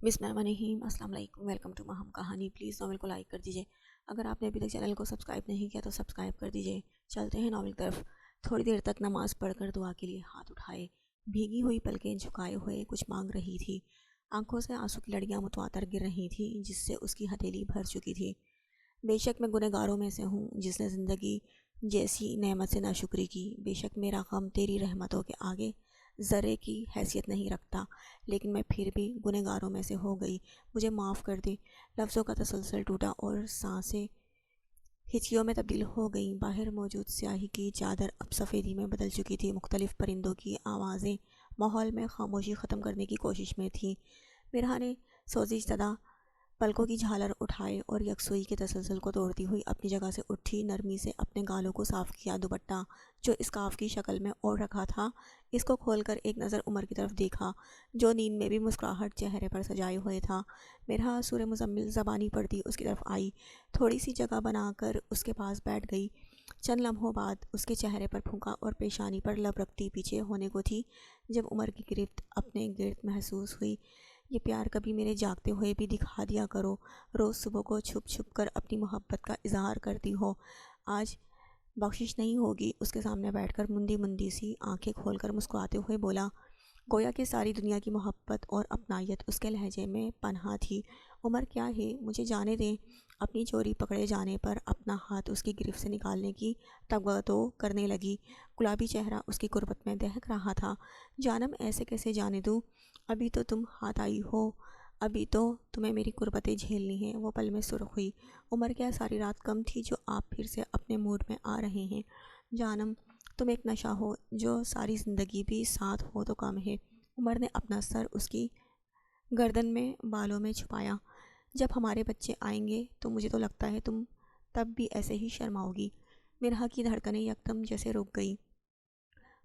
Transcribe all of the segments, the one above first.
بسم اللہ الرحمن الرحیم۔ السلام علیکم، ویلکم ٹو ماہم کہانی۔ پلیز ناول کو لائک کر دیجیے۔ اگر آپ نے ابھی تک چینل کو سبسکرائب نہیں کیا تو سبسکرائب کر دیجیے۔ چلتے ہیں ناول کی طرف۔ تھوڑی دیر تک نماز پڑھ کر دعا کے لیے ہاتھ اٹھائے، بھیگی ہوئی پلکیں جھکائے ہوئے کچھ مانگ رہی تھی۔ آنکھوں سے آنسو کی لڑیاں متواتر گر رہی تھیں جس سے اس کی ہتھیلی بھر چکی تھی۔ بے شک میں گنہگاروں میں سے ہوں جس نے زندگی جیسی نعمت سے ناشکری کی۔ بے شک میرا غم تیری رحمتوں کے آگے ذرے کی حیثیت نہیں رکھتا، لیکن میں پھر بھی گنہگاروں میں سے ہو گئی، مجھے معاف کر دے۔ لفظوں کا تسلسل ٹوٹا اور سانسیں ہچکیوں میں تبدیل ہو گئیں۔ باہر موجود سیاہی کی چادر اب سفیدی میں بدل چکی تھی۔ مختلف پرندوں کی آوازیں ماحول میں خاموشی ختم کرنے کی کوشش میں تھیں۔ مرحا نے سوزش زدہ پلکوں کی جھالر اٹھائے اور یکسوئی کے تسلسل کو توڑتی ہوئی اپنی جگہ سے اٹھی، نرمی سے اپنے گالوں کو صاف کیا۔ دوپٹہ جو اسکارف کی شکل میں اوڑھ رکھا تھا، اس کو کھول کر ایک نظر عمر کی طرف دیکھا جو نیند میں بھی مسکراہٹ چہرے پر سجائے ہوئے تھا۔ مرحا سورہ مزمل زبانی پڑھتی اس کی طرف آئی، تھوڑی سی جگہ بنا کر اس کے پاس بیٹھ گئی۔ چند لمحوں بعد اس کے چہرے پر پھونکا اور پیشانی پر لب رکھتی پیچھے ہونے کو تھی جب عمر کی گرفت اپنے گرد محسوس ہوئی۔ یہ پیار کبھی میرے جاگتے ہوئے بھی دکھا دیا کرو، روز صبح کو چھپ چھپ کر اپنی محبت کا اظہار کرتی ہو، آج بخشش نہیں ہوگی۔ اس کے سامنے بیٹھ کر مندی مندی سی آنکھیں کھول کر مسکراتے ہوئے بولا، گویا کہ ساری دنیا کی محبت اور اپنائیت اس کے لہجے میں پنہاں تھی۔ عمر کیا ہے، مجھے جانے دیں۔ اپنی چوری پکڑے جانے پر اپنا ہاتھ اس کی گرفت سے نکالنے کی توغو کرنے لگی۔ گلابی چہرہ اس کی قربت میں دہک رہا تھا۔ جانم ایسے کیسے جانے دوں، ابھی تو تم ہاتھ آئی ہو، ابھی تو تمہیں میری قربتیں جھیلنی ہیں۔ وہ پل میں سرخ ہوئی۔ عمر کیا ساری رات کم تھی جو آپ پھر سے اپنے موڈ میں آ رہے ہیں؟ جانم تم ایک نشہ ہو جو ساری زندگی بھی ساتھ ہو تو کم ہے۔ عمر نے اپنا سر اس کی گردن میں بالوں میں چھپایا۔ جب ہمارے بچے آئیں گے تو مجھے تو لگتا ہے تم تب بھی ایسے ہی شرماؤ گی۔ مرحا کی دھڑکنیں یکدم جیسے رک گئی،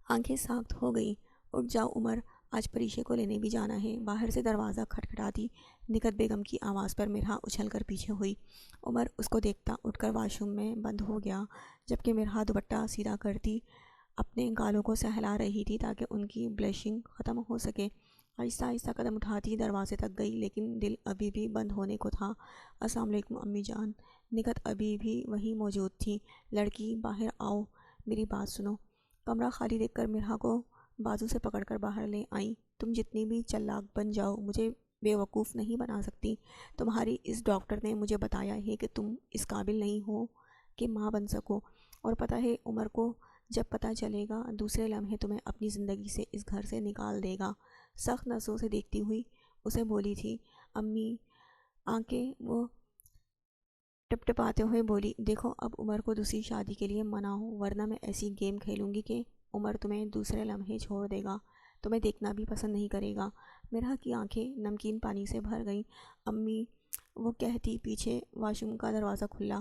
آنکھیں ساخت ہو گئیں۔ اٹھ جاؤ عمر، آج پریشے کو لینے بھی جانا ہے۔ باہر سے دروازہ کھٹکھٹاتی نکھت بیگم کی آواز پر مرحا اچھل کر پیچھے ہوئی۔ عمر اس کو دیکھتا اٹھ کر واش روم میں بند ہو گیا، جبکہ مرحا دوپٹہ سیدھا کرتی اپنے گالوں کو سہلا رہی تھی تاکہ ان کی بلیشنگ ختم ہو سکے۔ آہستہ آہستہ قدم اٹھاتی دروازے تک گئی، لیکن دل ابھی بھی بند ہونے کو تھا۔ السلام علیکم امی جان۔ نکھت ابھی بھی وہیں موجود تھی۔ لڑکی باہر آؤ، میری بات سنو۔ کمرہ خالی دیکھ کر مرحا کو بازو سے پکڑ کر باہر لے آئیں۔ تم جتنی بھی چالاک بن جاؤ مجھے بیوقوف نہیں بنا سکتی۔ تمہاری اس ڈاکٹر نے مجھے بتایا ہے کہ تم اس قابل نہیں ہو کہ ماں بن سکو، اور پتہ ہے عمر کو جب پتہ چلے گا دوسرے لمحے تمہیں اپنی زندگی سے اس گھر سے نکال دے گا۔ سخت نظروں سے دیکھتی ہوئی اسے بولی تھی امی، آنکھیں وہ ٹپٹپاتے ہوئے بولی، دیکھو اب عمر کو دوسری شادی کے لیے مناؤ ورنہ میں ایسی گیم کھیلوں گی کہ عمر تمہیں دوسرے لمحے چھوڑ دے گا، تمہیں دیکھنا بھی پسند نہیں کرے گا۔ مرحا کی آنکھیں نمکین پانی سے بھر گئیں۔ امی، وہ کہتی پیچھے واش روم کا دروازہ کھلا۔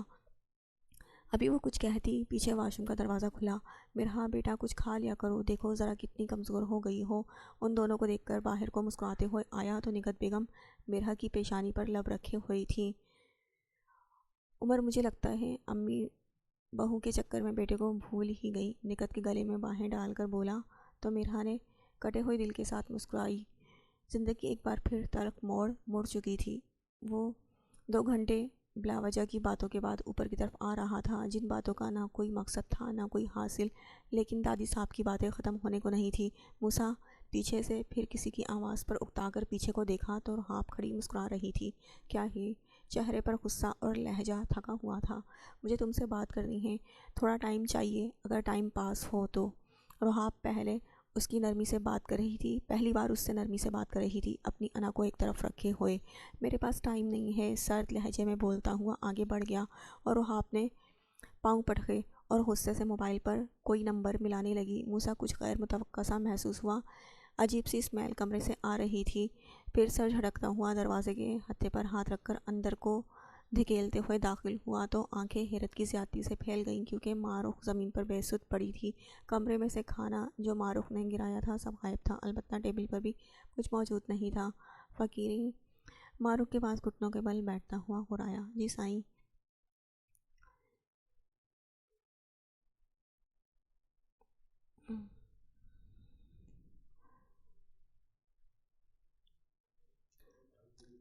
ابھی وہ کچھ کہتی پیچھے واش روم کا دروازہ کھلا۔ مرحا بیٹا کچھ کھا لیا کرو، دیکھو ذرا کتنی کمزور ہو گئی ہو۔ ان دونوں کو دیکھ کر باہر کو مسکراتے ہوئے آیا تو نکھت بیگم مرحا کی پیشانی پر لب رکھے ہوئی تھی۔ عمر مجھے لگتا ہے امی بہو کے چکر میں بیٹے کو بھول ہی گئی، نکھت کے گلے میں باہیں ڈال کر بولا تو مرحا نے کٹے ہوئے دل کے ساتھ مسکرائی۔ زندگی ایک بار پھر تلخ موڑ مڑ چکی تھی۔ وہ 2 گھنٹے بلا وجہ کی باتوں کے بعد اوپر کی طرف آ رہا تھا، جن باتوں کا نہ کوئی مقصد تھا نہ کوئی حاصل، لیکن دادی صاحب کی باتیں ختم ہونے کو نہیں تھی۔ موسیٰ پیچھے سے پھر کسی کی آواز پر اکتا کر پیچھے کو دیکھا تو رحاب کھڑی مسکرا رہی تھی۔ کیا ہے؟ چہرے پر غصہ اور لہجہ تھکا ہوا تھا۔ مجھے تم سے بات کرنی ہے، تھوڑا ٹائم چاہیے اگر ٹائم پاس ہو تو۔ رحاب پہلے اس کی نرمی سے بات کر رہی تھی، پہلی بار اس سے نرمی سے بات کر رہی تھی، اپنی انا کو ایک طرف رکھے ہوئے۔ میرے پاس ٹائم نہیں ہے، سرد لہجے میں بولتا ہوا آگے بڑھ گیا، اور رحاب نے پاؤں پٹکے اور غصے سے موبائل پر کوئی نمبر ملانے لگی۔ موسیٰ کچھ غیر متوقع سا محسوس ہوا، عجیب سی اسمیل کمرے سے آ رہی تھی۔ پھر سر جھٹکتا ہوا دروازے کے ہتھے پر ہاتھ رکھ کر اندر کو دھکیلتے ہوئے داخل ہوا تو آنکھیں حیرت کی زیادتی سے پھیل گئیں کیونکہ معروف زمین پر بے سود پڑی تھی۔ کمرے میں سے کھانا جو معروف نے گرایا تھا سب غائب تھا، البتہ ٹیبل پر بھی کچھ موجود نہیں تھا۔ فقیری معروف کے پاس گھٹنوں کے بل بیٹھتا ہوا غرایا، جی سائیں۔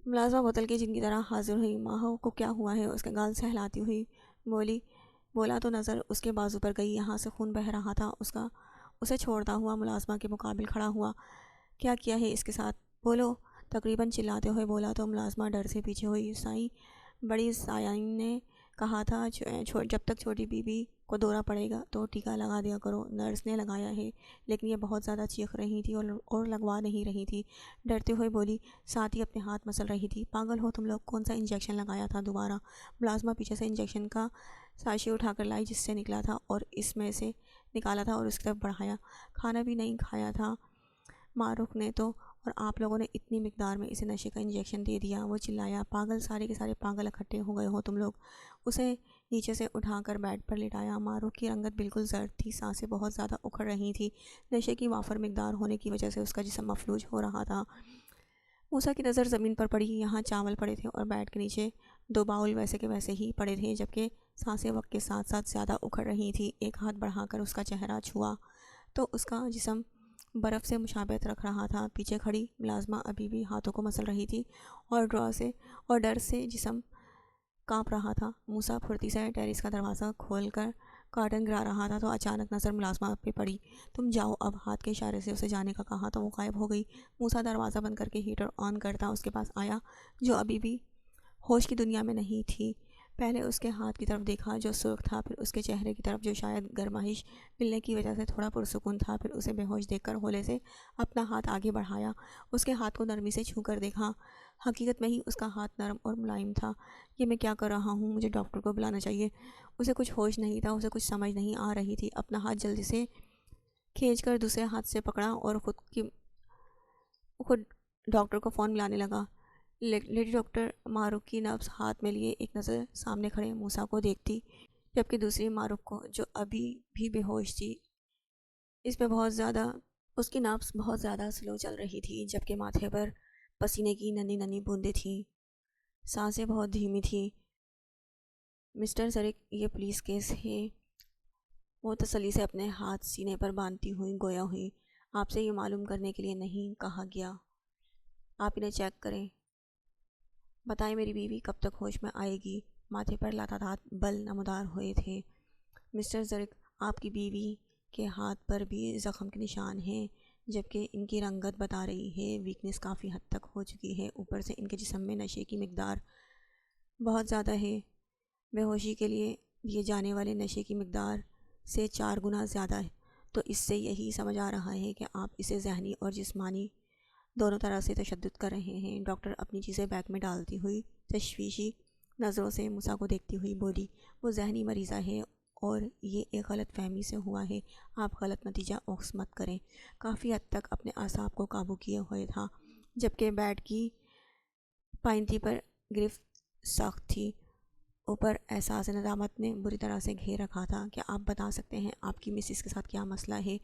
ملازمہ بوتل کی جن کی طرح حاضر ہوئی۔ ماہو کو کیا ہوا ہے؟ اس کے گال سہلاتی ہوئی بولا تو نظر اس کے بازو پر گئی، یہاں سے خون بہہ رہا تھا۔ اسے چھوڑتا ہوا ملازمہ کے مقابل کھڑا ہوا۔ کیا ہے اس کے ساتھ؟ بولو، تقریباً چلاتے ہوئے بولا تو ملازمہ ڈر سے پیچھے ہوئی۔ سائیں، بڑی سائن نے کہا تھا جب تک چھوٹی بی بی کو دورہ پڑے گا تو ٹیکہ لگا دیا کرو۔ نرس نے لگایا ہے، لیکن یہ بہت زیادہ چیخ رہی تھی اور لگوا نہیں رہی تھی۔ ڈرتے ہوئے بولی، ساتھ ہی اپنے ہاتھ مسل رہی تھی۔ پاگل ہو تم لوگ، کون سا انجیکشن لگایا تھا دوبارہ؟ ملازمہ پیچھے سے انجیکشن کا ساشی اٹھا کر لائی جس سے نکلا تھا اور اس میں سے نکالا تھا اور اس کی طرف بڑھایا۔ کھانا بھی نہیں کھایا تھا معروف نے تو، اور آپ لوگوں نے اتنی مقدار میں اسے نشے کا انجیکشن دے دیا۔ وہ چلایا، پاگل، سارے کے سارے پاگل اکٹھے ہو گئے ہو تم لوگ۔ اسے نیچے سے اٹھا کر بیڈ پر لٹایا۔ معروف کی رنگت بالکل زرد تھی، سانسیں بہت زیادہ اکھڑ رہی تھیں۔ نشے کی وافر مقدار ہونے کی وجہ سے اس کا جسم مفلوج ہو رہا تھا۔ موسیٰ کی نظر زمین پر پڑی، یہاں چاول پڑے تھے اور بیڈ کے نیچے 2 باؤل ویسے کے ویسے ہی پڑے تھے، جبکہ سانسیں وقت کے ساتھ ساتھ زیادہ اکھڑ رہی تھیں۔ ایک ہاتھ بڑھا کر اس کا چہرہ چھوا تو اس کا جسم برف سے مشابہت رکھ رہا تھا۔ پیچھے کھڑی ملازمہ ابھی بھی ہاتھوں کو مسل رہی تھی اور ڈر سے جسم کانپ رہا تھا۔ موسیٰ پھرتی سے ٹیریس کا دروازہ کھول کر کارٹن گرا رہا تھا تو اچانک نظر ملازمہ پہ پڑی۔ تم جاؤ اب، ہاتھ کے اشارے سے اسے جانے کا کہا تو وہ غائب ہو گئی۔ موسیٰ دروازہ بند کر کے ہیٹر آن کرتا اس کے پاس آیا، جو ابھی بھی ہوش کی دنیا میں نہیں تھی۔ پہلے اس کے ہاتھ کی طرف دیکھا جو سرخ تھا، پھر اس کے چہرے کی طرف جو شاید گرمائش ملنے کی وجہ سے تھوڑا پرسکون تھا، پھر اسے بے ہوش دیکھ کر ہولے سے اپنا ہاتھ آگے بڑھایا۔ اس کے ہاتھ کو نرمی سے چھو کر دیکھا، حقیقت میں ہی اس کا ہاتھ نرم اور ملائم تھا۔ یہ میں کیا کر رہا ہوں؟ مجھے ڈاکٹر کو بلانا چاہیے۔ اسے کچھ ہوش نہیں تھا، اسے کچھ سمجھ نہیں آ رہی تھی۔ اپنا ہاتھ جلدی سے کھینچ کر دوسرے ہاتھ سے پکڑا اور خود ڈاکٹر کو فون ملانے لگا۔ لیڈی ڈاکٹر، معروف کی نبض ہاتھ میں لیے ایک نظر سامنے کھڑے موسیٰ کو دیکھتی، جبکہ دوسری معروف کو، جو ابھی بھی بے ہوش تھی۔ اس کی نبض بہت زیادہ سلو چل رہی تھی، جبکہ ماتھے پر پسینے کی ننھی ننھی بوندیں تھیں، سانسیں بہت دھیمی تھیں۔ مسٹر زرک، یہ پولیس کیس ہے، وہ تسلی سے اپنے ہاتھ سینے پر باندھتی ہوئی، آپ سے یہ معلوم کرنے کے لیے نہیں کہا گیا، آپ انہیں چیک کریں۔ بتائیں میری بیوی کب تک ہوش میں آئے گی؟ ماتھے پر لاتعداد بل نمودار ہوئے تھے۔ مسٹر زرک، آپ کی بیوی کے ہاتھ پر بھی زخم کے نشان ہیں، جبکہ ان کی رنگت بتا رہی ہے ویکنس کافی حد تک ہو چکی ہے، اوپر سے ان کے جسم میں نشے کی مقدار بہت زیادہ ہے، بے ہوشی کے لیے دیے جانے والے نشے کی مقدار سے 4 گنا زیادہ ہے، تو اس سے یہی سمجھ آ رہا ہے کہ آپ اسے ذہنی اور جسمانی دونوں طرح سے تشدد کر رہے ہیں۔ ڈاکٹر اپنی چیزیں بیگ میں ڈالتی ہوئی تشویشی نظروں سے موسیٰ کو دیکھتی ہوئی بولی، وہ ذہنی مریضہ ہے اور یہ ایک غلط فہمی سے ہوا ہے، آپ غلط نتیجہ اخذ مت کریں۔ کافی حد تک اپنے اعصاب کو قابو کیے ہوئے تھا، جبکہ بیڈ کی پائنتی پر گرفت سخت تھی، اوپر احساس ندامت نے بری طرح سے گھیر رکھا تھا۔ کیا آپ بتا سکتے ہیں آپ کی مسز کے ساتھ کیا مسئلہ ہے؟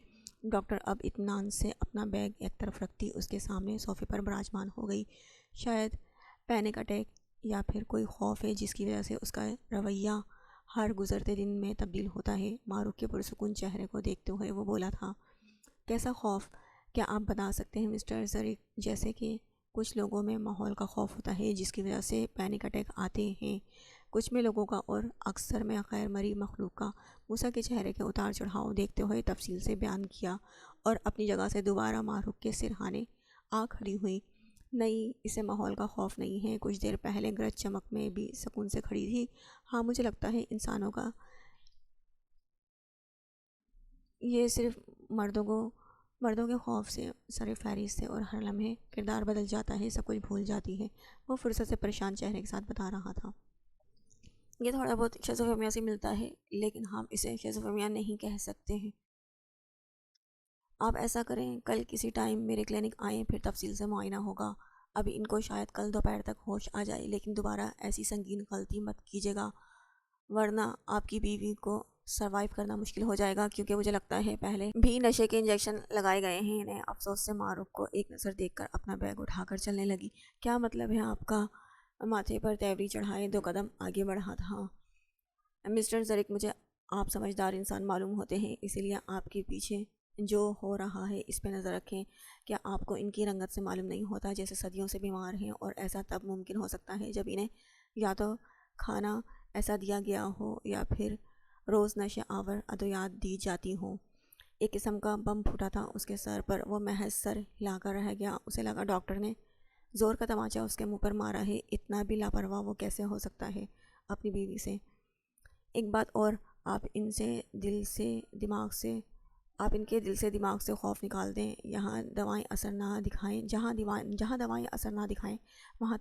ڈاکٹر اب اطمینان سے اپنا بیگ ایک طرف رکھتی اس کے سامنے صوفے پر براجمان ہو گئی۔ شاید پینک اٹیک یا پھر کوئی خوف ہے جس کی وجہ سے اس کا رویہ ہر گزرتے دن میں تبدیل ہوتا ہے۔ معروف کے پرسکون چہرے کو دیکھتے ہوئے وہ بولا تھا، کیسا خوف؟ کیا آپ بتا سکتے ہیں مسٹر زرک؟ جیسے کہ کچھ لوگوں میں ماحول کا خوف ہوتا ہے جس کی وجہ سے پینک اٹیک آتے ہیں، کچھ میں لوگوں کا اور اکثر میں غیر مرئی مخلوق کا۔ موسیٰ کے چہرے کے اتار چڑھاؤ دیکھتے ہوئے تفصیل سے بیان کیا اور اپنی جگہ سے دوبارہ معروف کے سرہانے آ کھڑی ہوئی۔ نہیں، اسے ماحول کا خوف نہیں ہے، کچھ دیر پہلے گرج چمک میں بھی سکون سے کھڑی تھی۔ ہاں، مجھے لگتا ہے انسانوں کا یہ صرف مردوں کے خوف سے سر فہرست ہے، اور ہر لمحے کردار بدل جاتا ہے، سب کچھ بھول جاتی ہے، وہ فرصت سے پریشان چہرے کے ساتھ بتا رہا تھا۔ یہ تھوڑا بہت شیزوفرینیا سے ملتا ہے، لیکن ہم اسے شیزوفرینیا نہیں کہہ سکتے ہیں۔ آپ ایسا کریں، کل کسی ٹائم میرے کلینک آئیں، پھر تفصیل سے معائنہ ہوگا۔ ابھی ان کو شاید کل دوپہر تک ہوش آ جائے، لیکن دوبارہ ایسی سنگین غلطی مت کیجیے گا، ورنہ آپ کی بیوی کو سروائیو کرنا مشکل ہو جائے گا، کیونکہ مجھے لگتا ہے پہلے بھی نشے کے انجیکشن لگائے گئے ہیں انہیں۔ افسوس سے معروف کو ایک نظر دیکھ کر اپنا بیگ اٹھا کر چلنے لگی۔ کیا مطلب ہے آپ کا؟ ماتھے پر تیوری چڑھائے 2 قدم آگے بڑھا تھا۔ مسٹر زرک، مجھے آپ سمجھدار انسان معلوم ہوتے ہیں، اسی لیے آپ کے پیچھے جو ہو رہا ہے اس پہ نظر رکھیں۔ کیا آپ کو ان کی رنگت سے معلوم نہیں ہوتا جیسے صدیوں سے بیمار ہیں، اور ایسا تب ممکن ہو سکتا ہے جب انہیں یا تو کھانا ایسا دیا گیا ہو یا پھر روز نشے آور ادویات دی جاتی ہوں۔ ایک قسم کا بم پھوٹا تھا اس کے سر پر، وہ محض سر ہلا کر رہ گیا۔ اسے لگا ڈاکٹر نے زور کا تماچا اس کے منہ پر مارا ہے، اتنا بھی لاپرواہ وہ کیسے ہو سکتا ہے اپنی بیوی سے۔ ایک بات اور، آپ ان کے دل سے دماغ سے خوف نکال دیں۔ جہاں دوائیں اثر نہ دکھائیں وہاں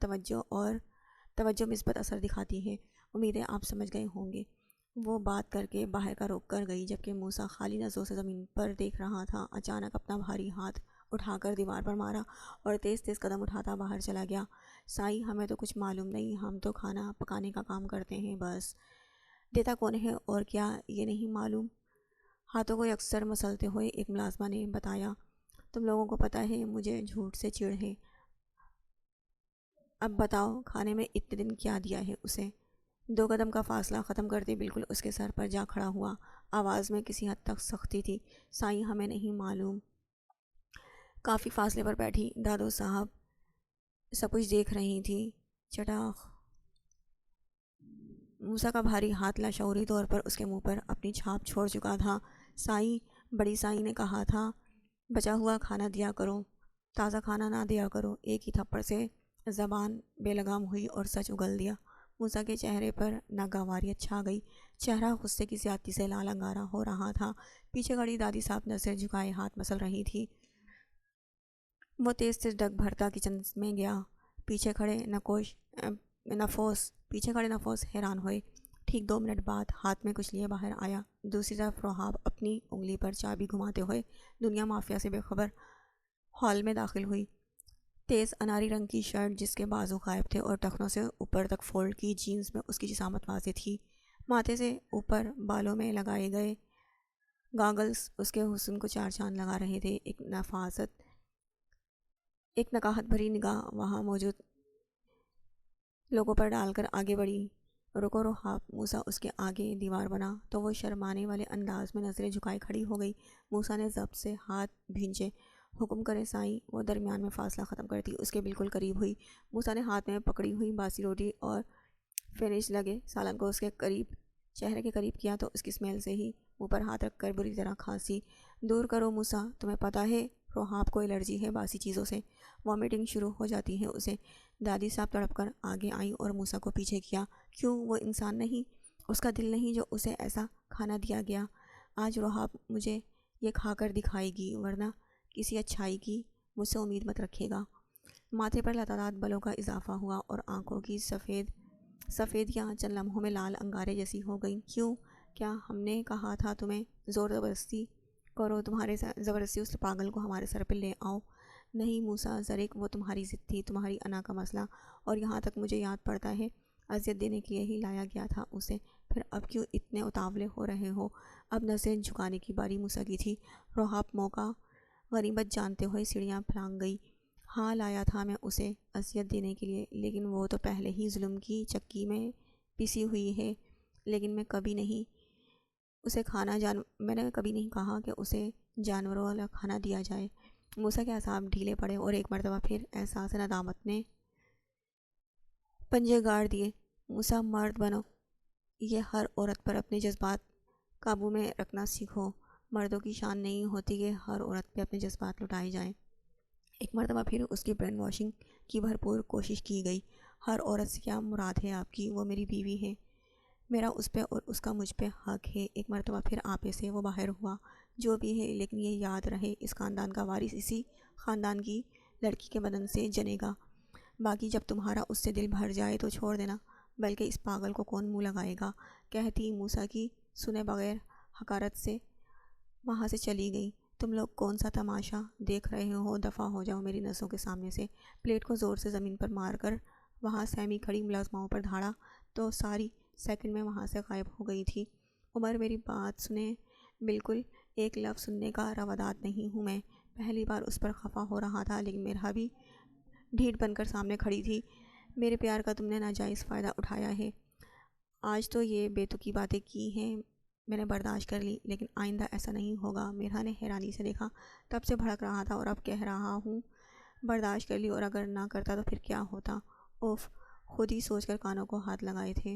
توجہ مثبت اثر دکھاتی ہے۔ امیدیں آپ سمجھ گئے ہوں گے۔ وہ بات کر کے باہر کا رخ کر گئی جبکہ موسیٰ خالی نظروں سے زمین پر دیکھ رہا تھا۔ اچانک اپنا بھاری ہاتھ اٹھا کر دیوار پر مارا اور تیز تیز قدم اٹھاتا باہر چلا گیا۔ سائی، ہمیں تو کچھ معلوم نہیں، ہم تو کھانا پکانے کا کام کرتے ہیں بس۔ دیتا کون ہے اور کیا یہ نہیں معلوم؟ ہاتھوں کو یکسر مسلتے ہوئے ایک ملازمہ نے بتایا۔ تم لوگوں کو پتہ ہے مجھے جھوٹ سے چڑ ہے۔ اب بتاؤ کھانے میں اتنے دن کیا دیا ہے اسے؟ 2 قدم کا فاصلہ ختم کرتے بالکل اس کے سر پر جا کھڑا ہوا۔ آواز میں کسی حد تک سختی تھی۔ سائی، ہمیں نہیں معلوم۔ کافی فاصلے پر بیٹھی دادو صاحب سب کچھ دیکھ رہی تھی۔ چٹاخ! موسیٰ کا بھاری ہاتھ لاشعوری طور پر اس کے منہ پر اپنی چھاپ چھوڑ چکا تھا۔ سائی، بڑی سائی نے کہا تھا بچا ہوا کھانا دیا کرو، تازہ کھانا نہ دیا کرو۔ ایک ہی تھپڑ سے زبان بے لگام ہوئی اور سچ اگل دیا۔ موسیٰ کے چہرے پر ناگواریت چھا گئی، چہرہ غصے کی زیادتی سے لال انگارا ہو رہا تھا۔ پیچھے کھڑی دادی صاحب نظریں جھکائے ہاتھ مسل رہی تھی۔ وہ تیز تیز ڈگ بھرتا کچن میں گیا۔ پیچھے کھڑے نفوس حیران ہوئے۔ ٹھیک 2 منٹ بعد ہاتھ میں کچھ لیے باہر آیا۔ دوسری طرف روحاب اپنی انگلی پر چابی گھماتے ہوئے دنیا مافیا سے بے خبر ہال میں داخل ہوئی۔ تیز اناری رنگ کی شرٹ جس کے بازو غائب تھے اور ٹخنوں سے اوپر تک فولڈ کی جینز میں اس کی جسامت واضح تھی۔ ماتھے سے اوپر بالوں میں لگائے گئے گاگلز اس کے حسن کو 4 چاند لگا رہے تھے۔ ایک نکاہت بھری نگاہ وہاں موجود لوگوں پر ڈال کر آگے بڑھی۔ رکو روحاب! موسیٰ اس کے آگے دیوار بنا تو وہ شرمانے والے انداز میں نظریں جھکائے کھڑی ہو گئی۔ موسیٰ نے ضبط سے ہاتھ بھینچے۔ حکم کریں سائیں۔ وہ درمیان میں فاصلہ ختم کرتی اس کے بالکل قریب ہوئی۔ موسیٰ نے ہاتھ میں پکڑی ہوئی باسی روٹی اور فینیش لگے سالن کو اس کے چہرے کے قریب کیا تو اس کی اسمیل سے ہی منہ پر ہاتھ رکھ کر بری طرح کھانسی۔ دور کرو موسیٰ، تمہیں پتہ ہے روحاب کو الرجی ہے باسی چیزوں سے، وامیٹنگ شروع ہو جاتی ہے اسے۔ دادی صاحب تڑپ کر آگے آئیں اور موسیٰ کو پیچھے کیا۔ کیوں وہ انسان نہیں، اس کا دل نہیں جو اسے ایسا کھانا دیا گیا؟ آج روحاب مجھے یہ کھا کر دکھائے گی، ورنہ کسی اچھائی کی مجھ سے امید مت رکھے گا۔ ماتھے پر لتادات بلوں کا اضافہ ہوا اور آنکھوں کی سفیدیاں چند لمحوں میں لال انگارے جیسی ہو گئیں۔ کیوں؟ کیا ہم نے کہا تھا تمہیں زبردستی کرو، زبردستی اس پاگل کو ہمارے سر پہ لے آؤ؟ نہیں موسیٰ زرک، وہ تمہاری ضد تھی، تمہاری انا کا مسئلہ، اور یہاں تک مجھے یاد پڑتا ہے اذیت دینے کے لیے ہی لایا گیا تھا اسے۔ پھر اب کیوں اتنے اتاولے ہو رہے ہو؟ اب نظریں جھکانے کی باری موسیٰ کی تھی۔ روحاب موقع غنیمت جانتے ہوئے سیڑھیاں پھلانگ گئی۔ ہاں لایا تھا میں اسے اذیت دینے کے لیے، لیکن وہ تو پہلے ہی ظلم کی چکی میں پسی ہوئی ہے۔ لیکن میں نے کبھی نہیں کہا کہ اسے جانوروں والا کھانا دیا جائے۔ موسیٰ کے اعصاب ڈھیلے پڑے اور ایک مرتبہ پھر احساس ندامت نے پنجے گاڑ دیے۔ موسیٰ مرد بنو، یہ ہر عورت پر اپنے جذبات قابو میں رکھنا سیکھو۔ مردوں کی شان نہیں ہوتی کہ ہر عورت پہ اپنے جذبات لٹائے جائیں۔ ایک مرتبہ پھر اس کی برین واشنگ کی بھرپور کوشش کی گئی۔ ہر عورت سے کیا مراد ہے آپ کی؟ وہ میری بیوی ہے، میرا اس پہ اور اس کا مجھ پہ حق ہے۔ ایک مرتبہ پھر آپے سے وہ باہر ہوا۔ جو بھی ہے، لیکن یہ یاد رہے اس خاندان کا وارث اسی خاندان کی لڑکی کے بدن سے جنے گا۔ باقی جب تمہارا اس سے دل بھر جائے تو چھوڑ دینا، بلکہ اس پاگل کو کون منہ لگائے گا؟ کہتی موسیٰ کی سنے بغیر حقارت سے وہاں سے چلی گئی۔ تم لوگ کون سا تماشا دیکھ رہے ہو؟ دفع ہو جاؤ میری نظروں کے سامنے سے۔ پلیٹ کو زور سے زمین پر مار کر وہاں سیمی کھڑی ملازماؤں پر دھاڑا تو ساری سیکنڈ میں وہاں سے غائب ہو گئی تھی۔ عمر میری بات سنے، بالکل ایک لفظ سننے کا رواداد نہیں ہوں میں۔ پہلی بار اس پر خفا ہو رہا تھا، لیکن میرا بھی ڈھیٹ بن کر سامنے کھڑی تھی۔ میرے پیار کا تم نے ناجائز فائدہ اٹھایا ہے۔ آج تو یہ بے تکی باتیں کی ہیں میں نے برداشت کر لی، لیکن آئندہ ایسا نہیں ہوگا۔ میرا نے حیرانی سے دیکھا، تب سے بھڑک رہا تھا اور اب کہہ رہا ہوں برداشت کر لی، اور اگر نہ کرتا تو پھر کیا ہوتا؟ اوف، خود ہی سوچ کر کانوں کو ہاتھ لگائے تھے۔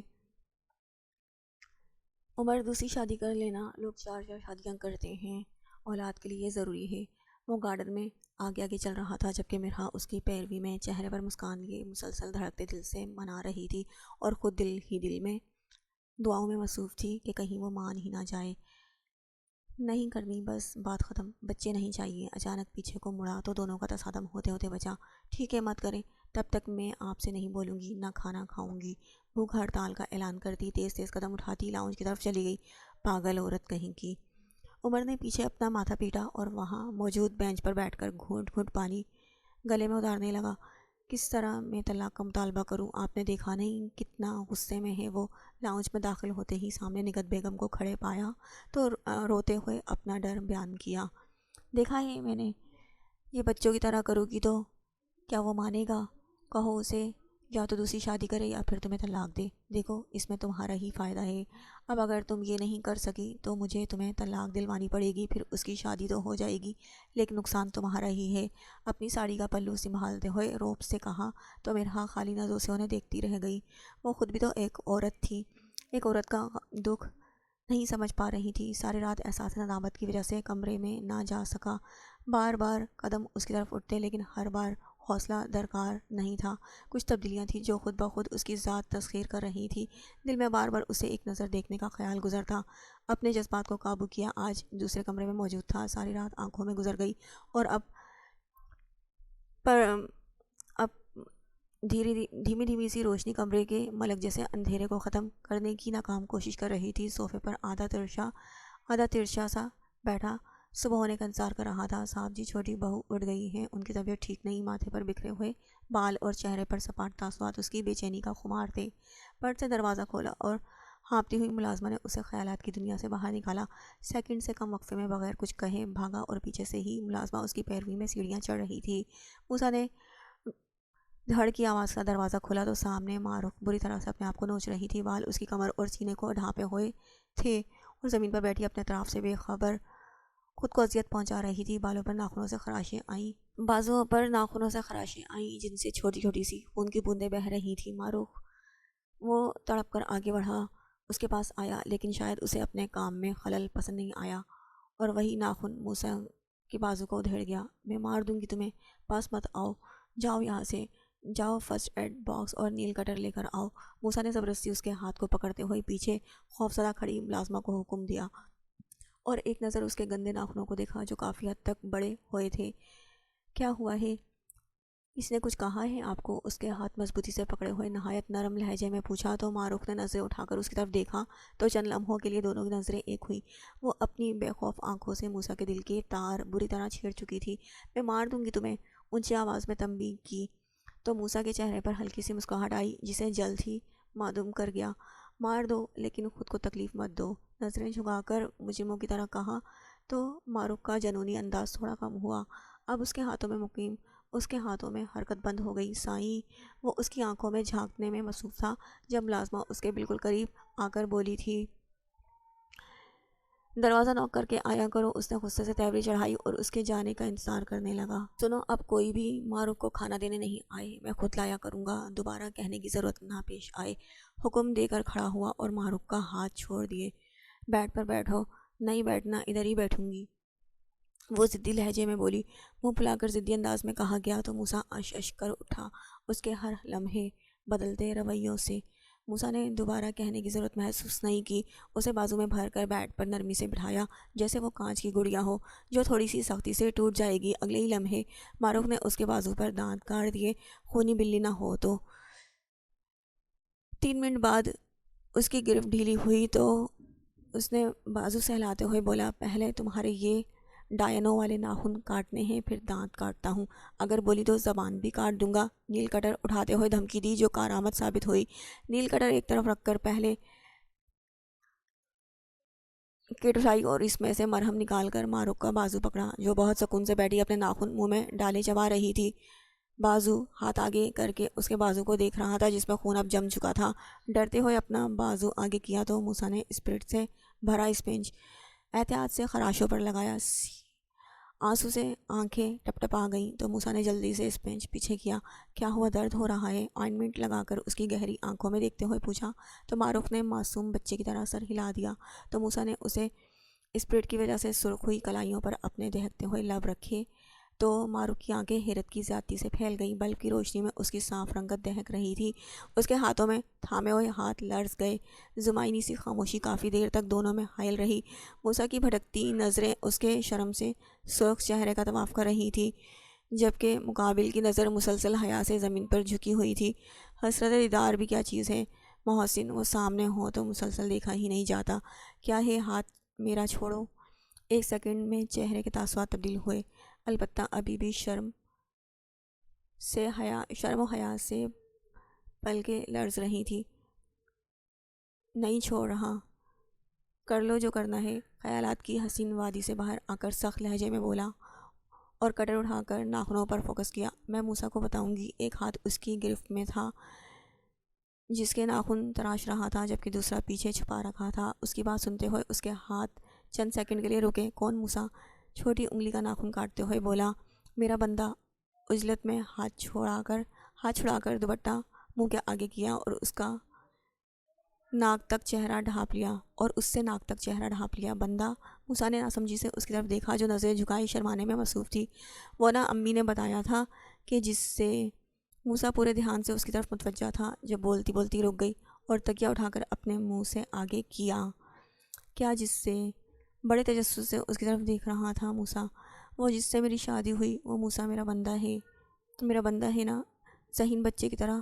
عمر، دوسری شادی کر لینا، لوگ 4 شادیاں کرتے ہیں، اولاد کے لیے یہ ضروری ہے۔ وہ گارڈن میں آگے آگے چل رہا تھا، جبکہ مرحا اس کی پیروی میں چہرے پر مسکان لیے مسلسل دھڑکتے دل سے منا رہی تھی، اور خود دل ہی دل میں دعاؤں میں مصروف تھی کہ کہیں وہ مان ہی نہ جائے۔ نہیں کرنی، بس بات ختم، بچے نہیں چاہیے۔ اچانک پیچھے کو مڑا تو دونوں کا تصادم ہوتے ہوتے بچا۔ ٹھیک ہے، مت کریں، تب تک میں آپ سے نہیں بولوں گی، نہ کھانا کھاؤں گی۔ بھوک ہڑتال کا اعلان کرتی تیز تیز قدم اٹھاتی لاؤنج کی طرف چلی گئی۔ پاگل عورت کہیں کی۔ عمر نے پیچھے اپنا ماتھا پیٹا اور وہاں موجود بینچ پر بیٹھ کر گھونٹ گھونٹ پانی گلے میں اتارنے لگا۔ کس طرح میں طلاق کا مطالبہ کروں؟ آپ نے دیکھا نہیں کتنا غصے میں ہے وہ؟ لاؤنج میں داخل ہوتے ہی سامنے نگہت بیگم کو کھڑے پایا تو روتے ہوئے اپنا ڈر بیان کیا۔ دیکھا ہے میں نے، یہ بچوں کی طرح کرو گی تو کیا وہ مانے گا؟ کہو اسے یا تو دوسری شادی کرے یا پھر تمہیں طلاق دے۔ دیکھو، اس میں تمہارا ہی فائدہ ہے۔ اب اگر تم یہ نہیں کر سکی تو مجھے تمہیں طلاق دلوانی پڑے گی، پھر اس کی شادی تو ہو جائے گی، لیکن نقصان تمہارا ہی ہے۔ اپنی ساڑی کا پلو سنبھالتے ہوئے روب سے کہا تو مرحا خالی نظروں سے انہیں دیکھتی رہ گئی۔ وہ خود بھی تو ایک عورت تھی، ایک عورت کا دکھ نہیں سمجھ پا رہی تھی۔ ساری رات احساس ندامت کی وجہ سے کمرے میں نہ جا سکا۔ بار بار قدم اس کی طرف اٹھتے، لیکن ہر بار حوصلہ درکار نہیں تھا۔ کچھ تبدیلیاں تھیں جو خود بخود اس کی ذات تسخیر کر رہی تھی۔ دل میں بار بار اسے ایک نظر دیکھنے کا خیال گزرتا۔ اپنے جذبات کو قابو کیا، آج دوسرے کمرے میں موجود تھا۔ ساری رات آنکھوں میں گزر گئی اور اب دھیمی دھیمی سی روشنی کمرے کے ملک جیسے اندھیرے کو ختم کرنے کی ناکام کوشش کر رہی تھی۔ صوفے پر آدھا ترشا سا بیٹھا صبح ہونے کا انتظار کر رہا تھا۔ صاحب جی، چھوٹی بہو اٹھ گئی ہیں، ان کی طبیعت ٹھیک نہیں۔ ماتھے پر بکھرے ہوئے بال اور چہرے پر سپاٹ تاثرات اس کی بے چینی کا خمار تھے۔ پٹ سے دروازہ کھولا اور ہانپتی ہوئی ملازمہ نے اسے خیالات کی دنیا سے باہر نکالا۔ سیکنڈ سے کم وقفے میں بغیر کچھ کہے بھاگا اور پیچھے سے ہی ملازمہ اس کی پیروی میں سیڑھیاں چڑھ رہی تھی۔ موسیٰ نے دھڑ کی آواز کا دروازہ کھولا تو سامنے معروف بری طرح سے اپنے آپ کو نوچ رہی تھی۔ بال اس کی کمر اور سینے کو ڈھانپے ہوئے تھے اور زمین پر بیٹھی اپنے اطراف سے بے خبر خود کو اذیت پہنچا رہی تھی۔ بازوؤں پر ناخنوں سے خراشیں آئیں جن سے چھوٹی چھوٹی سی خون کی بوندیں بہہ رہی تھیں۔ معروف وہ تڑپ کر آگے بڑھا، اس کے پاس آیا، لیکن شاید اسے اپنے کام میں خلل پسند نہیں آیا اور وہی ناخن موسیٰ کے بازو کو ادھیڑ گیا۔ میں مار دوں گی تمہیں، پاس مت آؤ، جاؤ یہاں سے، جاؤ فرسٹ ایڈ باکس اور نیل کٹر لے کر آؤ۔ موسیٰ نے زبردستی اس کے ہاتھ کو پکڑتے ہوئے پیچھے خوفزدہ کھڑی ملازمہ کو حکم دیا اور ایک نظر اس کے گندے ناخنوں کو دیکھا جو کافی حد تک بڑے ہوئے تھے۔ کیا ہوا ہے؟ اس نے کچھ کہا ہے آپ کو؟ اس کے ہاتھ مضبوطی سے پکڑے ہوئے نہایت نرم لہجے میں پوچھا تو معروف نے نظریں اٹھا کر اس کی طرف دیکھا تو چند لمحوں کے لیے دونوں کی نظریں ایک ہوئیں۔ وہ اپنی بے خوف آنکھوں سے موسیٰ کے دل کے تار بری طرح چھیڑ چکی تھی۔ میں مار دوں گی تمہیں، اونچی آواز میں تنبیہ کی تو موسیٰ کے چہرے پر ہلکی سی مسکراہٹ آئی جسے جلد ہی معدوم کر گیا۔ مار دو، لیکن خود کو تکلیف مت دو، نظریں جھکا کر مجرموں کی طرح کہا تو معروف کا جنونی انداز تھوڑا کم ہوا۔ اب اس کے ہاتھوں میں حرکت بند ہو گئی۔ سائیں وہ اس کی آنکھوں میں جھانکنے میں مصروف تھا جب ملازمہ اس کے بالکل قریب آ کر بولی تھی، دروازہ نوک کر کے آیا کرو۔ اس نے غصے سے تیوری چڑھائی اور اس کے جانے کا انتظار کرنے لگا۔ سنو، اب کوئی بھی معروف کو کھانا دینے نہیں آئے، میں خود لایا کروں گا، دوبارہ کہنے کی ضرورت نہ پیش آئے۔ حکم دے کر کھڑا ہوا اور معروف کا ہاتھ چھوڑ دیے۔ بیڈ پر بیٹھو۔ نہیں بیٹھنا، ادھر ہی بیٹھوں گی، وہ ضدی لہجے میں بولی۔ منہ پھلا کر ضدی انداز میں کہا گیا تو موسیٰ اش اش کر اٹھا، اس کے ہر لمحے بدلتے رویوں سے۔ موسیٰ نے دوبارہ کہنے کی ضرورت محسوس نہیں کی۔ اسے بازو میں بھر کر بیڈ پر نرمی سے بٹھایا جیسے وہ کانچ کی گڑیا ہو جو تھوڑی سی سختی سے ٹوٹ جائے گی۔ اگلے ہی لمحے معروف نے اس کے بازو پر دانت کاٹ دیے، خونی بلی نہ ہو تو۔ 3 منٹ بعد اس کی گرفت ڈھیلی ہوئی تو اس نے بازو سہلاتے ہوئے بولا، پہلے تمہارے یہ ڈائنوں والے ناخن کاٹنے ہیں، پھر دانت کاٹتا ہوں، اگر بولی تو زبان بھی کاٹ دوں گا۔ نیل کٹر اٹھاتے ہوئے دھمکی دی جو کارآمد ثابت ہوئی۔ نیل کٹر ایک طرف رکھ کر پہلے کٹ اٹھائی اور اس میں سے مرہم نکال کر معروف کا بازو پکڑا جو بہت سکون سے بیٹھی اپنے ناخن منہ میں ڈالے چبا رہی تھی۔ بازو ہاتھ آگے کر کے اس کے بازو کو دیکھ رہا تھا جس میں خون اب جم چکا تھا۔ ڈرتے ہوئے اپنا بازو آگے کیا تو موسیٰ نے اسپرٹ سے بھرا اسپنج احتیاط سے خراشوں پر لگایا۔ آنسو سے آنکھیں ٹپ ٹپ آ گئیں تو موسیٰ نے جلدی سے اسپنج پیچھے کیا۔ کیا ہوا، درد ہو رہا ہے؟ آئنمنٹ لگا کر اس کی گہری آنکھوں میں دیکھتے ہوئے پوچھا تو معروف نے معصوم بچے کی طرح سر ہلا دیا۔ تو موسیٰ نے اسے اسپرٹ کی وجہ سے سرخ ہوئی کلائیوں پر اپنے دہکتے ہوئے لب رکھے تو معروف کی آنکھیں حیرت کی زیادتی سے پھیل گئیں۔ بلب کی روشنی میں اس کی صاف رنگت دہک رہی تھی۔ اس کے ہاتھوں میں تھامے ہوئے ہاتھ لرز گئے۔ زمائنی سی خاموشی کافی دیر تک دونوں میں حائل رہی۔ موسیٰ کی بھٹکتی نظریں اس کے شرم سے سرخ چہرے کا طواف کر رہی تھی، جبکہ مقابل کی نظر مسلسل حیا سے زمین پر جھکی ہوئی تھی۔ حسرت دیدار بھی کیا چیز ہے محسن، وہ سامنے ہو تو مسلسل دیکھا ہی نہیں جاتا۔ کیا ہے، ہاتھ میرا چھوڑو۔ ایک سیکنڈ میں چہرے کے تاثرات تبدیل ہوئے، البتہ ابھی بھی شرم و حیا سے پلکیں لرز رہی تھی۔ نہیں چھوڑ رہا، کر لو جو کرنا ہے، خیالات کی حسین وادی سے باہر آ کر سخت لہجے میں بولا اور کٹر اٹھا کر ناخنوں پر فوکس کیا۔ میں موسیٰ کو بتاؤں گی۔ ایک ہاتھ اس کی گرفت میں تھا جس کے ناخن تراش رہا تھا، جبکہ دوسرا پیچھے چھپا رکھا تھا۔ اس کی بات سنتے ہوئے اس کے ہاتھ چند سیکنڈ کے لیے رکے۔ کون؟ موسیٰ چھوٹی انگلی کا ناخن کاٹتے ہوئے بولا۔ میرا بندہ۔ عجلت میں ہاتھ چھڑا کر دوپٹہ منہ کے آگے کیا اور اس سے ناک تک چہرہ ڈھانپ لیا۔ بندہ؟ موسیٰ نے ناسمجھی سے اس کی طرف دیکھا جو نظریں جھکائے شرمانے میں مصروف تھی۔ وہ نہ امی نے بتایا تھا کہ جس سے موسیٰ پورے دھیان سے اس کی طرف متوجہ تھا، جب بولتی بولتی رک گئی اور تکیہ اٹھا کر اپنے منہ سے آگے کیا۔ کیا جس سے؟ بڑے تجسس سے اس کی طرف دیکھ رہا تھا موسیٰ۔ وہ جس سے میری شادی ہوئی، وہ موسیٰ میرا بندہ ہے نا؟ ذہین بچے کی طرح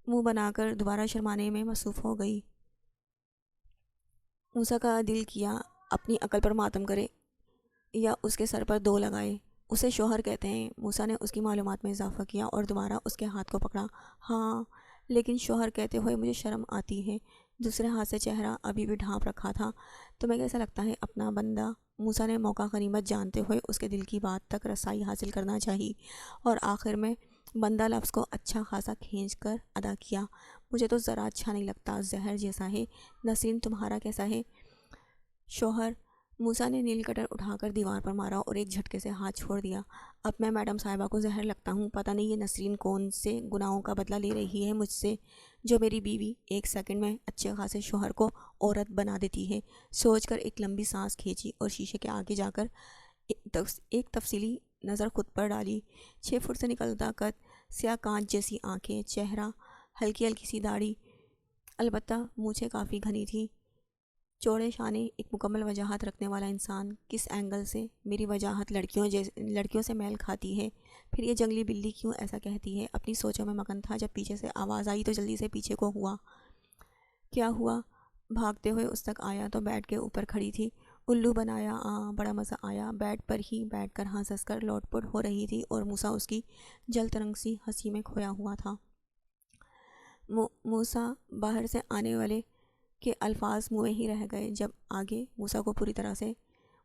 منہ بنا کر دوبارہ شرمانے میں مصروف ہو گئی۔ موسیٰ کا دل کیا اپنی عقل پر ماتم کرے یا اس کے سر پر دو لگائے۔ اسے شوہر کہتے ہیں۔ موسیٰ نے اس کی معلومات میں اضافہ کیا اور دوبارہ اس کے ہاتھ کو پکڑا۔ ہاں، لیکن شوہر کہتے ہوئے مجھے شرم آتی ہے۔ دوسرے ہاتھ سے چہرہ ابھی بھی ڈھانپ رکھا تھا۔ تمہیں کیسا لگتا ہے اپنا بندہ؟ موسیٰ نے موقع غنیمت جانتے ہوئے اس کے دل کی بات تک رسائی حاصل کرنا چاہی اور آخر میں بندہ لفظ کو اچھا خاصا کھینچ کر ادا کیا۔ مجھے تو ذرا اچھا نہیں لگتا، زہر جیسا ہے۔ نسرین تمہارا کیسا ہے؟ شوہر؟ موسیٰ نے نیل کٹر اٹھا کر دیوار پر مارا اور ایک جھٹکے سے ہاتھ چھوڑ دیا۔ اب میں میڈم صاحبہ کو زہر لگتا ہوں؟ پتہ نہیں یہ نسرین کون سے گناہوں کا بدلہ لے رہی ہے مجھ سے، جو میری بیوی ایک سیکنڈ میں اچھے خاصے شوہر کو عورت بنا دیتی ہے۔ سوچ کر ایک لمبی سانس کھینچی اور شیشے کے آگے جا کر ایک تفصیلی نظر خود پر ڈالی۔ 6 فٹ سے نکلتا قد، سیاہ کانچ جیسی آنکھیں، چہرہ، ہلکی ہلکی سی داڑھی، البتہ مونچھیں کافی گھنی تھی، چوڑے شانے، ایک مکمل وجاہت رکھنے والا انسان۔ کس اینگل سے میری وجاہت لڑکیوں سے میل کھاتی ہے؟ پھر یہ جنگلی بلی کیوں ایسا کہتی ہے؟ اپنی سوچوں میں مگن تھا جب پیچھے سے آواز آئی تو جلدی سے پیچھے کو ہوا۔ کیا ہوا؟ بھاگتے ہوئے اس تک آیا تو بیڈ کے اوپر کھڑی تھی۔ الو بنایا، بڑا مزہ آیا۔ بیڈ پر ہی بیٹھ کر ہنس ہنس کر لوٹ پوٹ ہو رہی تھی اور موسیٰ اس کی جل ترنگ سی ہنسی میں کھویا ہوا تھا۔ موسیٰ باہر سے آنے والے کے الفاظ منہ میں ہی رہ گئے جب آگے موسیٰ کو پوری طرح سے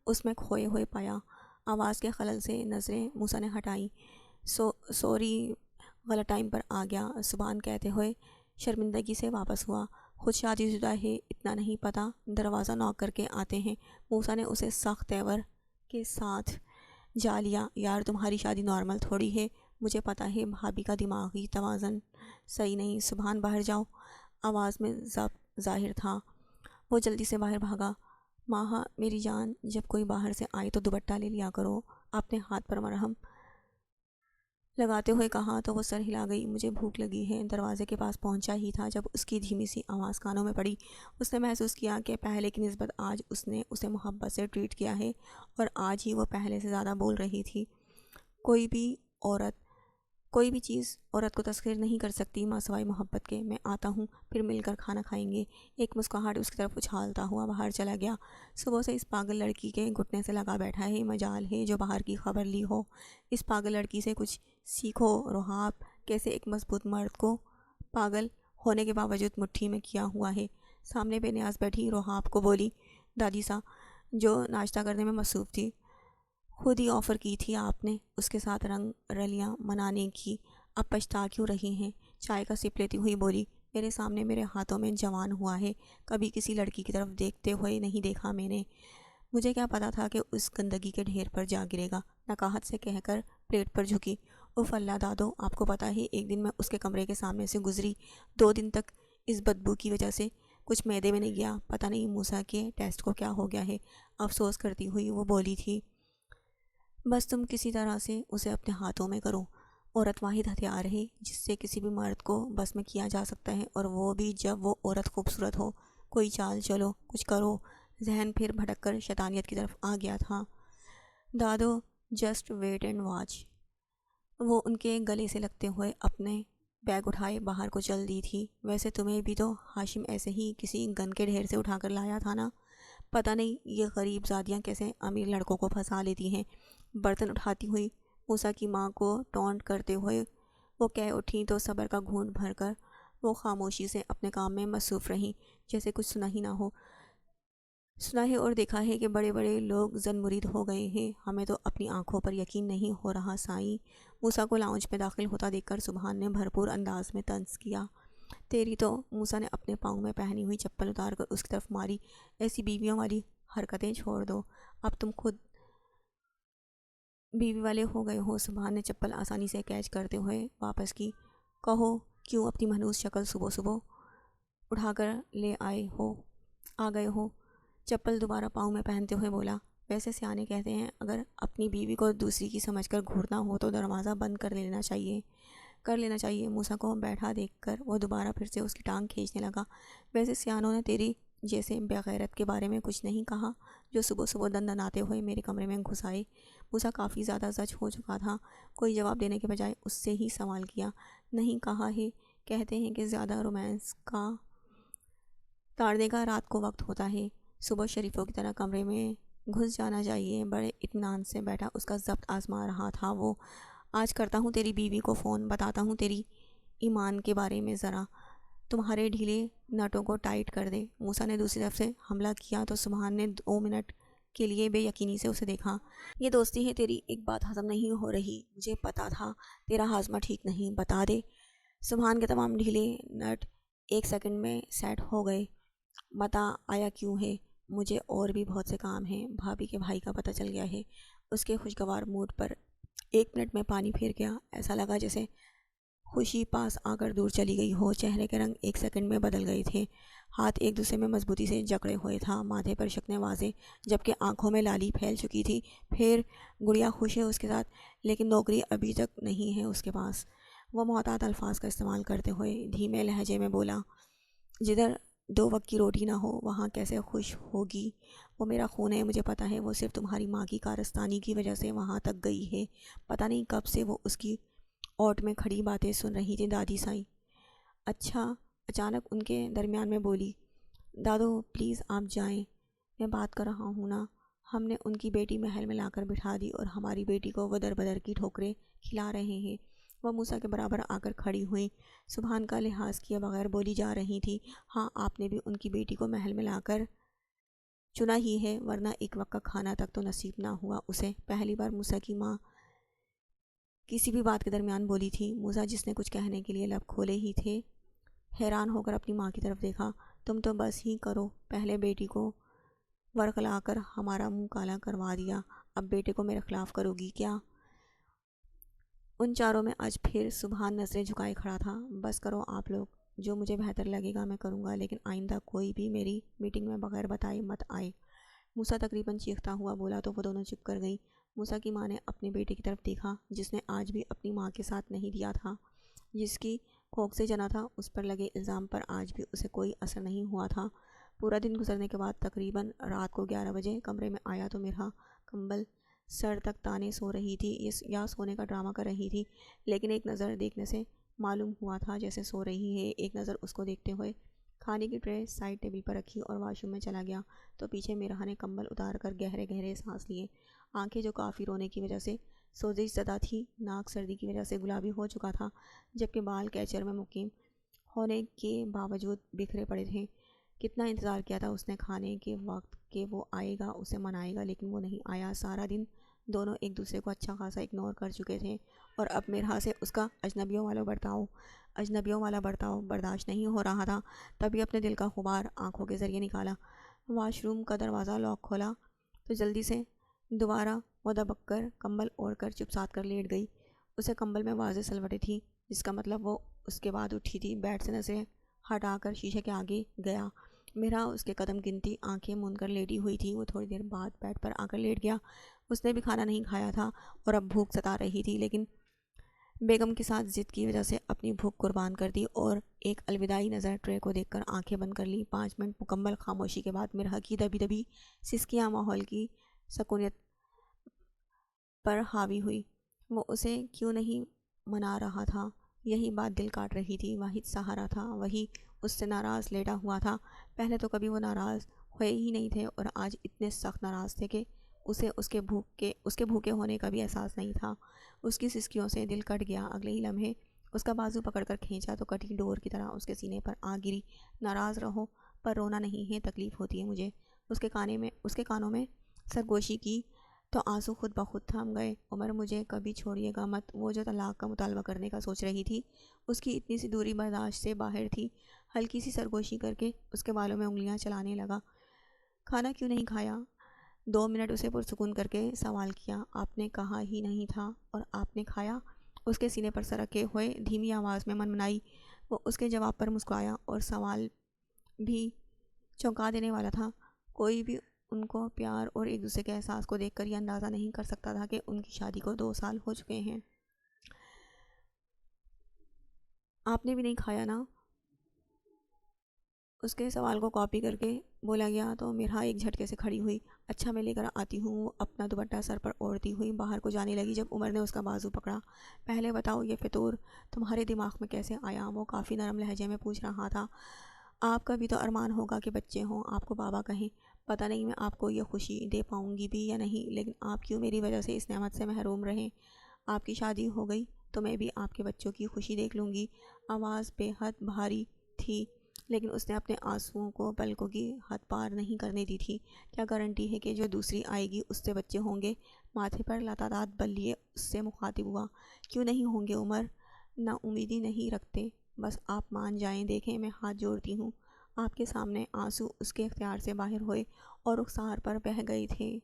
اس میں کھوئے ہوئے پایا۔ آواز کے خلل سے نظریں موسیٰ نے ہٹائیں۔ سوری، غلط ٹائم پر آ گیا، سبحان کہتے ہوئے شرمندگی سے واپس ہوا۔ خود شادی شدہ ہے، اتنا نہیں پتہ؟ دروازہ نوک کر کے آتے ہیں۔ موسیٰ نے اسے سخت تیور کے ساتھ جا لیا۔ یار تمہاری شادی نارمل تھوڑی ہے، مجھے پتہ ہے بھابھی کا دماغی توازن صحیح نہیں۔ سبحان باہر جاؤ، آواز میں ضبط ظاہر تھا۔ وہ جلدی سے باہر بھاگا۔ ماہا میری جان، جب کوئی باہر سے آئے تو دوپٹہ لے لیا کرو، آپ نے ہاتھ پر مرہم لگاتے ہوئے کہا تو وہ سر ہلا گئی۔ مجھے بھوک لگی ہے۔ دروازے کے پاس پہنچا ہی تھا جب اس کی دھیمی سی آواز کانوں میں پڑی۔ اس نے محسوس کیا کہ پہلے کی نسبت آج اس نے اسے محبت سے ٹریٹ کیا ہے اور آج ہی وہ پہلے سے زیادہ بول رہی تھی۔ کوئی بھی چیز عورت کو تسخیر نہیں کر سکتی ماں سوائے محبت کے۔ میں آتا ہوں، پھر مل کر کھانا کھائیں گے۔ ایک مسکراہٹ اس کی طرف اچھالتا ہوا باہر چلا گیا۔ صبح سے اس پاگل لڑکی کے گھٹنے سے لگا بیٹھا ہے، مجال ہے جو باہر کی خبر لی ہو۔ اس پاگل لڑکی سے کچھ سیکھو۔ روحاب کیسے ایک مضبوط مرد کو پاگل ہونے کے باوجود مٹھی میں کیا ہوا ہے۔ سامنے بے نیاز بیٹھی روحاب کو بولی دادی سا، جو ناشتہ کرنے میں مصروف تھی۔ خود ہی آفر کی تھی آپ نے اس کے ساتھ رنگ رلیاں منانے کی، اب پچھتا کیوں رہی ہیں؟ چائے کا سپ لیتی ہوئی بولی، میرے سامنے میرے ہاتھوں میں جوان ہوا ہے، کبھی کسی لڑکی کی طرف دیکھتے ہوئے نہیں دیکھا میں نے۔ مجھے کیا پتا تھا کہ اس گندگی کے ڈھیر پر جا گرے گا۔ نقاہت سے کہہ کر پلیٹ پر جھکی۔ اف اللہ دادو، آپ کو پتہ ہے ایک دن میں اس کے کمرے کے سامنے سے گزری، 2 دن تک اس بدبو کی وجہ سے کچھ معدے میں نہیں گیا۔ پتہ نہیں موسیٰ کے ٹیسٹ کو کیا ہو گیا ہے۔ افسوس کرتی ہوئی وہ بولی تھی، بس تم کسی طرح سے اسے اپنے ہاتھوں میں کرو۔ عورت واحد ہتھیار ہے جس سے کسی بھی مرد کو بس میں کیا جا سکتا ہے، اور وہ بھی جب وہ عورت خوبصورت ہو۔ کوئی چال چلو، کچھ کرو۔ ذہن پھر بھٹک کر شیطانیت کی طرف آ گیا تھا۔ دادو جسٹ ویٹ اینڈ واچ۔ وہ ان کے گلے سے لگتے ہوئے اپنے بیگ اٹھائے باہر کو چل دی تھی۔ ویسے تمہیں بھی تو ہاشم ایسے ہی کسی گن کے ڈھیر سے اٹھا کر لایا تھا نا؟ پتہ نہیں یہ غریب زادیاں کیسے امیر لڑکوں کو پھنسا لیتی ہیں۔ برتن اٹھاتی ہوئی موسیٰ کی ماں کو ٹونٹ کرتے ہوئے وہ کہہ اٹھیں تو صبر کا گھونٹ بھر کر وہ خاموشی سے اپنے کام میں مصروف رہیں، جیسے کچھ سنا ہی نہ ہو۔ سنا ہے اور دیکھا ہے کہ بڑے بڑے لوگ زن مرید ہو گئے ہیں، ہمیں تو اپنی آنکھوں پر یقین نہیں ہو رہا سائیں۔ موسیٰ کو لاؤنج میں داخل ہوتا دیکھ کر سبحان نے بھرپور انداز میں طنز کیا، تیری تو۔ موسیٰ نے اپنے پاؤں میں پہنی ہوئی چپل اتار کر اس کی طرف ماری۔ ایسی بیویوں والی حرکتیں چھوڑ دو، اب تم خود بیوی والے ہو گئے ہو۔ سبحان نے چپل آسانی سے کیچ کرتے ہوئے واپس کی۔ کہو کیوں اپنی مہنوز شکل صبح صبح اٹھا کر لے آ گئے ہو؟ چپل دوبارہ پاؤں میں پہنتے ہوئے بولا، ویسے سیانے کہتے ہیں اگر اپنی بیوی کو دوسری کی سمجھ کر گھورنا ہو تو دروازہ بند کر لینا چاہیے۔ موسیٰ کو بیٹھا دیکھ کر وہ دوبارہ پھر سے اس کی ٹانگ کھینچنے لگا۔ ویسے سیانوں نے تیری جیسے بغیرت کے بارے میں کچھ نہیں کہا جو صبح صبح دندناتے ہوئے میرے کمرے میں گھس آئے؟ موسیٰ کافی زیادہ زج ہو چکا تھا۔ کوئی جواب دینے کے بجائے اس سے ہی سوال کیا، نہیں کہا ہے، کہتے ہیں کہ زیادہ رومانس کا تاڑنے کا رات کو وقت ہوتا ہے، صبح شریفوں کی طرح کمرے میں گھس جانا چاہیے۔ بڑے اطمینان سے بیٹھا اس کا ضبط آزما رہا تھا وہ۔ آج کرتا ہوں تیری بیوی کو فون، بتاتا ہوں تیری ایمان کے بارے میں، ذرا تمہارے ڈھیلے نٹوں کو ٹائٹ کر دے۔ موسیٰ نے دوسری طرف سے حملہ کیا تو سبحان نے 2 منٹ کے لیے بے یقینی سے اسے دیکھا۔ یہ دوستی ہے تیری؟ ایک بات ہضم نہیں ہو رہی، مجھے پتا تھا تیرا ہاضمہ ٹھیک نہیں، بتا دے۔ سبحان کے تمام ڈھیلے نٹ 1 سیکنڈ میں سیٹ ہو گئے۔ بتا آیا کیوں ہے؟ مجھے اور بھی بہت سے کام ہیں۔ بھابھی کے بھائی کا پتہ چل گیا ہے۔ اس کے خوشگوار موڈ پر 1 منٹ میں پانی پھیر گیا۔ ایسا لگا جیسے خوشی پاس آ کر دور چلی گئی ہو۔ چہرے کے رنگ 1 سیکنڈ میں بدل گئے تھے، ہاتھ ایک دوسرے میں مضبوطی سے جکڑے ہوئے تھا، ماتھے پر شکنیں واضح جبکہ آنکھوں میں لالی پھیل چکی تھی۔ پھر گڑیا خوش ہے اس کے ساتھ، لیکن نوکری ابھی تک نہیں ہے اس کے پاس۔ وہ محتاط الفاظ کا استعمال کرتے ہوئے دھیمے لہجے میں بولا، جدھر 2 وقت کی روٹی نہ ہو وہاں کیسے خوش ہوگی؟ وہ میرا خون ہے، مجھے پتہ ہے، وہ صرف تمہاری ماں کی کارستانی کی وجہ سے وہاں تک گئی ہے۔ پتہ نہیں کب سے وہ اس کی اوٹ میں کھڑی باتیں سن رہی تھی دادی سائیں۔ اچھا، اچانک ان کے درمیان میں بولی، دادو پلیز آپ جائیں، میں بات کر رہا ہوں نا۔ ہم نے ان کی بیٹی محل میں لا کر بٹھا دی اور ہماری بیٹی کو وہ در بدر کی ٹھوکریں کھلا رہے ہیں۔ وہ موسیٰ کے برابر آ کر کھڑی ہوئیں، سبحان کا لحاظ کیے بغیر بولی جا رہی تھی، ہاں آپ نے بھی ان کی بیٹی کو محل میں لا کر چنا ہی ہے، ورنہ 1 وقت کا کھانا تک تو نصیب نہ ہوا اسے۔ پہلی بار موسیٰ کی ماں کسی بھی بات کے درمیان بولی تھی۔ موسیٰ جس نے کچھ کہنے کے لیے لب کھولے ہی تھے، حیران ہو کر اپنی ماں کی طرف دیکھا۔ تم تو بس ہی کرو، پہلے بیٹی کو ورغلا کر ہمارا منہ کالا کروا دیا، اب بیٹے کو میرے خلاف کرو گی کیا؟ ان چاروں میں آج پھر سبحان نظریں جھکائے کھڑا تھا۔ بس کرو آپ لوگ، جو مجھے بہتر لگے گا میں کروں گا، لیکن آئندہ کوئی بھی میری میٹنگ میں بغیر بتائے مت آئے۔ موسیٰ تقریباً چیختا ہوا بولا تو وہ دونوں چپ کر گئیں۔ موسیٰ کی ماں نے اپنے بیٹے کی طرف دیکھا جس نے آج بھی اپنی ماں کے ساتھ نہیں دیا تھا، جس کی کوکھ سے جنا تھا۔ اس پر لگے الزام پر آج بھی اسے کوئی اثر نہیں ہوا تھا۔ پورا دن گزرنے کے بعد تقریباً رات کو 11 بجے کمرے میں آیا تو مرہا کمبل سر تک تانے سو رہی تھی یا سونے کا ڈرامہ کر رہی تھی، لیکن ایک نظر دیکھنے سے معلوم ہوا تھا جیسے سو رہی ہے۔ ایک نظر اس کو دیکھتے ہوئے کھانے کی ٹرے سائڈ ٹیبل پر رکھی اور واش روم میں چلا گیا تو پیچھے مرہا نے کمبل اتار کر گہرے گہرے سانس لیے۔ آنکھیں جو کافی رونے کی وجہ سے سوزش زدہ تھی، ناک سردی کی وجہ سے گلابی ہو چکا تھا، جبکہ بال کیچر میں مقیم ہونے کے باوجود بکھرے پڑے تھے۔ کتنا انتظار کیا تھا اس نے کھانے کے وقت کہ وہ آئے گا، اسے منائے گا، لیکن وہ نہیں آیا۔ سارا دن دونوں ایک دوسرے کو اچھا خاصا اگنور کر چکے تھے، اور اب میرا سے اس کا اجنبیوں والا برتاؤ برداشت نہیں ہو رہا تھا۔ تبھی اپنے دل کا غبار آنکھوں کے ذریعے نکالا۔ واش روم کا دروازہ لاک کھولا تو جلدی سے دوبارہ وہ دبک کر کمبل اوڑھ کر چپ ساتھ کر لیٹ گئی۔ اسے کمبل میں واضح سلوٹیں تھیں، جس کا مطلب وہ اس کے بعد اٹھی تھی۔ بیڈ سے نظریں ہٹا کر شیشے کے آگے گیا۔ میرا اس کے قدم گنتی آنکھیں موند کر لیٹی ہوئی تھی۔ وہ تھوڑی دیر بعد بیڈ پر آ کر لیٹ گیا۔ اس نے بھی کھانا نہیں کھایا تھا اور اب بھوک ستا رہی تھی، لیکن بیگم کے ساتھ ضد کی وجہ سے اپنی بھوک قربان کر دی اور ایک الوداعی نظر ٹرے کو دیکھ کر آنکھیں بند کر لی۔ 5 منٹ مکمل خاموشی کے بعد مرحا کی دبی دبی سسکیاں ماحول کی سکونیت پر حاوی ہوئی۔ وہ اسے کیوں نہیں منا رہا تھا، یہی بات دل کاٹ رہی تھی۔ واحد سہارا تھا وہی اس سے ناراض لیٹا ہوا تھا۔ پہلے تو کبھی وہ ناراض ہوئے ہی نہیں تھے، اور آج اتنے سخت ناراض تھے کہ اسے اس کے بھوکے ہونے کا بھی احساس نہیں تھا۔ اس کی سسکیوں سے دل کٹ گیا۔ اگلے ہی لمحے اس کا بازو پکڑ کر کھینچا تو کٹی ڈور کی طرح اس کے سینے پر آ گری۔ ناراض رہو، پر رونا نہیں ہے، تکلیف ہوتی ہے مجھے۔ اس کے کانوں میں سرگوشی کی تو آنسو خود بخود تھم گئے۔ عمر، مجھے کبھی چھوڑیے گا مت۔ وہ جو طلاق کا مطالبہ کرنے کا سوچ رہی تھی، اس کی اتنی سی دوری برداشت سے باہر تھی۔ ہلکی سی سرگوشی کر کے اس کے بالوں میں انگلیاں چلانے لگا۔ کھانا کیوں نہیں کھایا؟ 2 منٹ اسے پرسکون کر کے سوال کیا۔ آپ نے کہا ہی نہیں تھا، اور آپ نے کھایا؟ اس کے سینے پر سر رکھے ہوئے دھیمی آواز میں منمنائی۔ وہ اس کے جواب پر مسکرایا، اور سوال بھی چونکا دینے والا تھا۔ کوئی بھی ان کو پیار اور ایک دوسرے کے احساس کو دیکھ کر یہ اندازہ نہیں کر سکتا تھا کہ ان کی شادی کو 2 سال ہو چکے ہیں۔ آپ نے بھی نہیں کھایا نا؟ اس کے سوال کو کاپی کر کے بولا گیا تو مرحا ایک جھٹکے سے کھڑی ہوئی۔ اچھا، میں لے کر آتی ہوں۔ وہ اپنا دوپٹہ سر پر اوڑھتی ہوئی باہر کو جانے لگی جب عمر نے اس کا بازو پکڑا۔ پہلے بتاؤ، یہ فطور تمہارے دماغ میں کیسے آیا؟ وہ کافی نرم لہجے میں پوچھ رہا تھا۔ آپ کا بھی تو ارمان ہوگا کہ بچے ہوں، آپ کو بابا کہیں۔ پتہ نہیں میں آپ کو یہ خوشی دے پاؤں گی بھی یا نہیں، لیکن آپ کیوں میری وجہ سے اس نعمت سے محروم رہیں؟ آپ کی شادی ہو گئی تو میں بھی آپ کے بچوں کی خوشی دیکھ لوں گی۔ آواز بے حد بھاری تھی، لیکن اس نے اپنے آنسوؤں کو پلکوں کی حد پار نہیں کرنے دی تھی۔ کیا گارنٹی ہے کہ جو دوسری آئے گی اس سے بچے ہوں گے؟ ماتھے پر لاتعداد بل لیے اس سے مخاطب ہوا۔ کیوں نہیں ہوں گے عمر؟ نا امیدی نہیں رکھتے، بس آپ مان جائیں۔ دیکھیں، میں ہاتھ جوڑتی ہوں۔ آپ کے سامنے آنسو اس کے اختیار سے باہر ہوئے اور رخسار پر بہہ گئے تھے۔